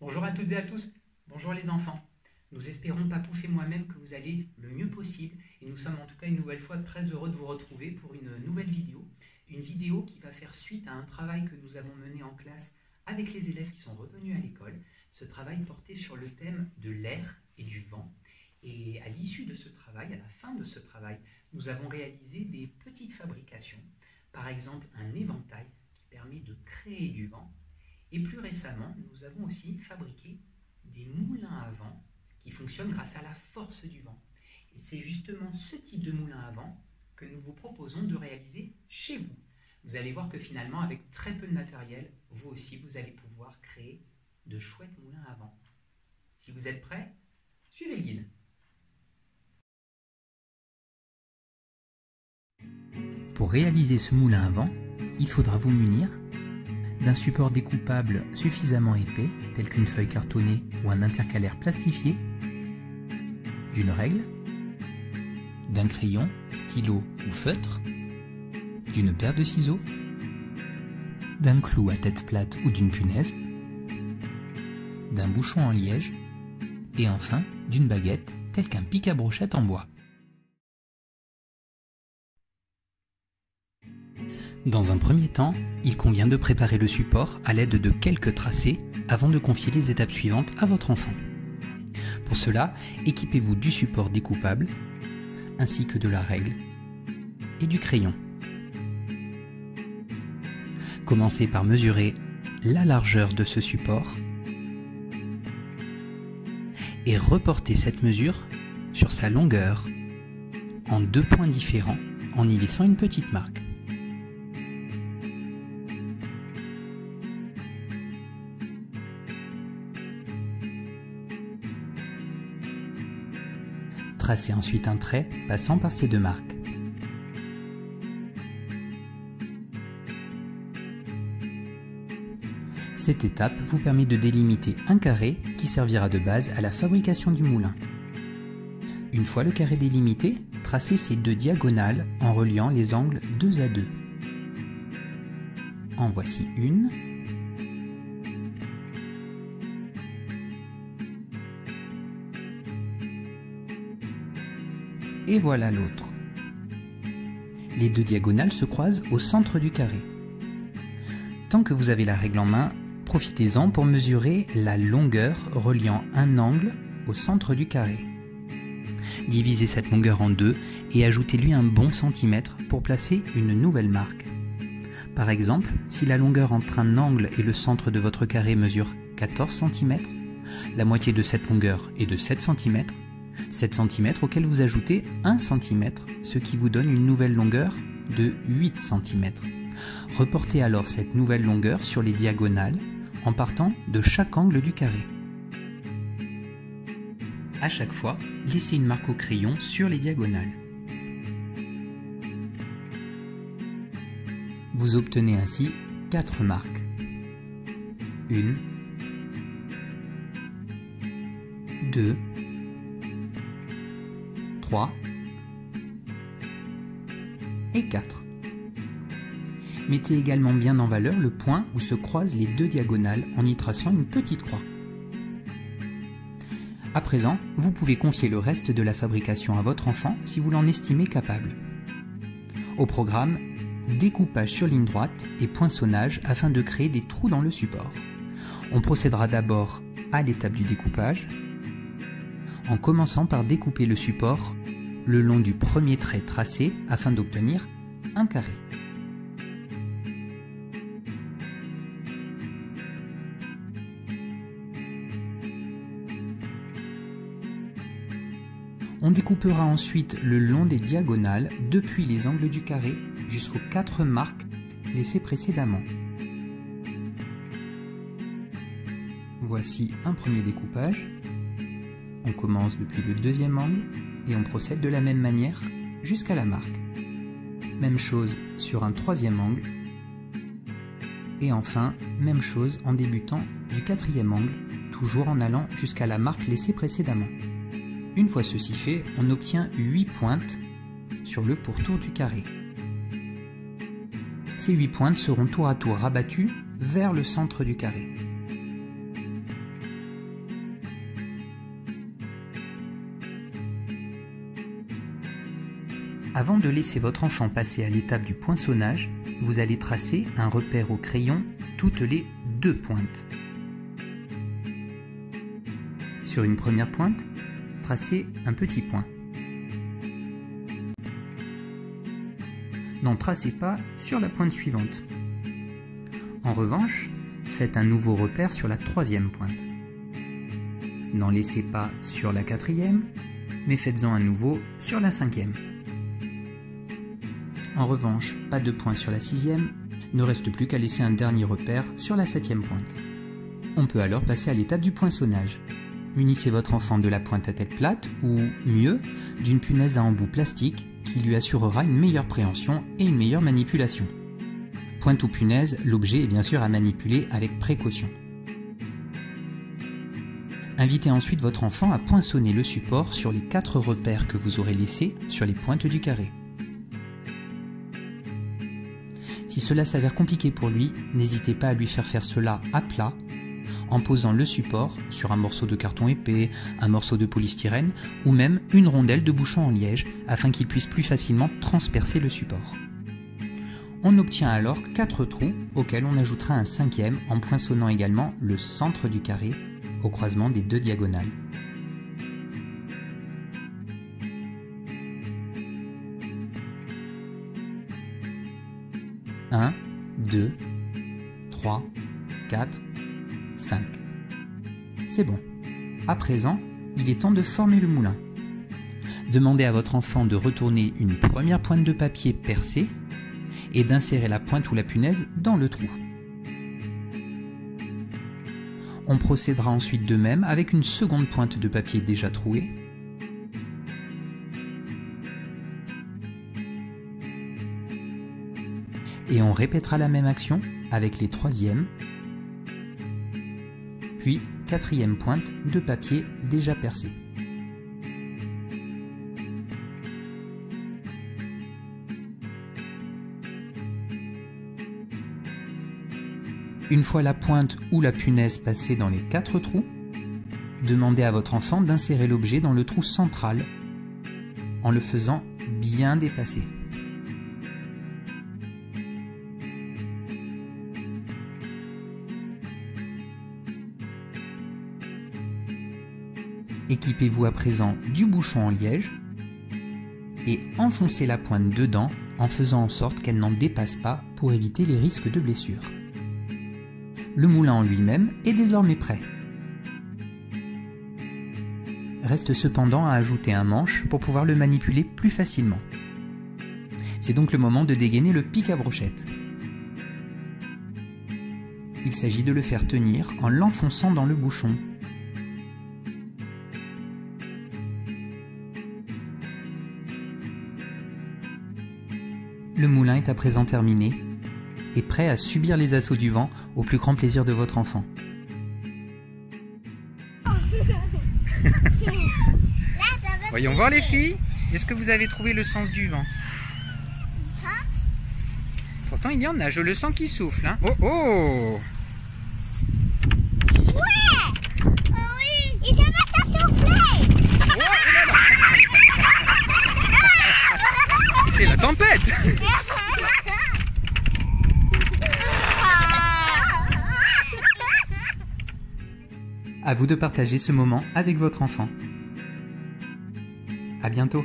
Bonjour à toutes et à tous, bonjour les enfants. Nous espérons, Papouf et moi-même, que vous allez le mieux possible et nous sommes en tout cas une nouvelle fois très heureux de vous retrouver pour une nouvelle vidéo. Une vidéo qui va faire suite à un travail que nous avons mené en classe avec les élèves qui sont revenus à l'école. Ce travail portait sur le thème de l'air et du vent. Et à l'issue de ce travail, à la fin de ce travail, nous avons réalisé des petites fabrications. Par exemple, un éventail qui permet de créer du vent. Et plus récemment, nous avons aussi fabriqué des moulins à vent qui fonctionnent grâce à la force du vent. Et c'est justement ce type de moulin à vent que nous vous proposons de réaliser chez vous. Vous allez voir que finalement, avec très peu de matériel, vous aussi, vous allez pouvoir créer de chouettes moulins à vent. Si vous êtes prêts, suivez le guide. Pour réaliser ce moulin à vent, il faudra vous munir d'un support découpable suffisamment épais, tel qu'une feuille cartonnée ou un intercalaire plastifié, d'une règle, d'un crayon, stylo ou feutre, d'une paire de ciseaux, d'un clou à tête plate ou d'une punaise, d'un bouchon en liège, et enfin d'une baguette, telle qu'un pic à brochette en bois. Dans un premier temps, il convient de préparer le support à l'aide de quelques tracés avant de confier les étapes suivantes à votre enfant. Pour cela, équipez-vous du support découpable, ainsi que de la règle et du crayon. Commencez par mesurer la largeur de ce support et reportez cette mesure sur sa longueur en deux points différents en y laissant une petite marque. Tracez ensuite un trait passant par ces deux marques. Cette étape vous permet de délimiter un carré qui servira de base à la fabrication du moulin. Une fois le carré délimité, tracez ces deux diagonales en reliant les angles 2 à 2. En voici une. Et voilà l'autre. Les deux diagonales se croisent au centre du carré. Tant que vous avez la règle en main, profitez-en pour mesurer la longueur reliant un angle au centre du carré. Divisez cette longueur en deux et ajoutez-lui un bon centimètre pour placer une nouvelle marque. Par exemple, si la longueur entre un angle et le centre de votre carré mesure 14 cm, la moitié de cette longueur est de 7 cm, 7 cm auquel vous ajoutez 1 cm, ce qui vous donne une nouvelle longueur de 8 cm. Reportez alors cette nouvelle longueur sur les diagonales en partant de chaque angle du carré. À chaque fois, laissez une marque au crayon sur les diagonales. Vous obtenez ainsi 4 marques. 1, 2, 3 et 4. Mettez également bien en valeur le point où se croisent les deux diagonales en y traçant une petite croix. À présent, vous pouvez confier le reste de la fabrication à votre enfant si vous l'en estimez capable. Au programme, découpage sur ligne droite et poinçonnage afin de créer des trous dans le support. On procédera d'abord à l'étape du découpage, en commençant par découper le support le long du premier trait tracé afin d'obtenir un carré. On découpera ensuite le long des diagonales depuis les angles du carré jusqu'aux 4 marques laissées précédemment. Voici un premier découpage. On commence depuis le deuxième angle et on procède de la même manière jusqu'à la marque. Même chose sur un troisième angle. Et enfin, même chose en débutant du quatrième angle, toujours en allant jusqu'à la marque laissée précédemment. Une fois ceci fait, on obtient 8 pointes sur le pourtour du carré. Ces 8 pointes seront tour à tour rabattues vers le centre du carré. Avant de laisser votre enfant passer à l'étape du poinçonnage, vous allez tracer un repère au crayon toutes les 2 pointes. Sur une première pointe, tracez un petit point. N'en tracez pas sur la pointe suivante. En revanche, faites un nouveau repère sur la 3e pointe. N'en laissez pas sur la 4e, mais faites-en un nouveau sur la 5e. En revanche, pas de point sur la 6e, ne reste plus qu'à laisser un dernier repère sur la 7e pointe. On peut alors passer à l'étape du poinçonnage. Munissez votre enfant de la pointe à tête plate ou, mieux, d'une punaise à embout plastique qui lui assurera une meilleure préhension et une meilleure manipulation. Pointe ou punaise, l'objet est bien sûr à manipuler avec précaution. Invitez ensuite votre enfant à poinçonner le support sur les 4 repères que vous aurez laissés sur les pointes du carré. Si cela s'avère compliqué pour lui, n'hésitez pas à lui faire cela à plat, en posant le support sur un morceau de carton épais, un morceau de polystyrène ou même une rondelle de bouchon en liège afin qu'il puisse plus facilement transpercer le support. On obtient alors 4 trous auxquels on ajoutera un 5e en poinçonnant également le centre du carré au croisement des 2 diagonales. « 1, 2, 3, 4, 5. C'est bon. À présent, il est temps de former le moulin. Demandez à votre enfant de retourner une première pointe de papier percée et d'insérer la pointe ou la punaise dans le trou. On procédera ensuite de même avec une seconde pointe de papier déjà trouée. Et on répétera la même action avec les 3e, puis 4e pointe de papier déjà percée. Une fois la pointe ou la punaise passée dans les 4 trous, demandez à votre enfant d'insérer l'objet dans le trou central en le faisant bien dépasser. Équipez-vous à présent du bouchon en liège et enfoncez la pointe dedans en faisant en sorte qu'elle n'en dépasse pas pour éviter les risques de blessure. Le moulin en lui-même est désormais prêt. Reste cependant à ajouter un manche pour pouvoir le manipuler plus facilement. C'est donc le moment de dégainer le pic à brochette. Il s'agit de le faire tenir en l'enfonçant dans le bouchon. Le moulin est à présent terminé et prêt à subir les assauts du vent au plus grand plaisir de votre enfant. Voyons voir les filles, est-ce que vous avez trouvé le sens du vent? Pourtant il y en a, je le sens qui souffle. Hein. Oh oh! Ouais! Oui! Il se met à souffler! Oh là là! C'est la tempête! À vous de partager ce moment avec votre enfant. À bientôt!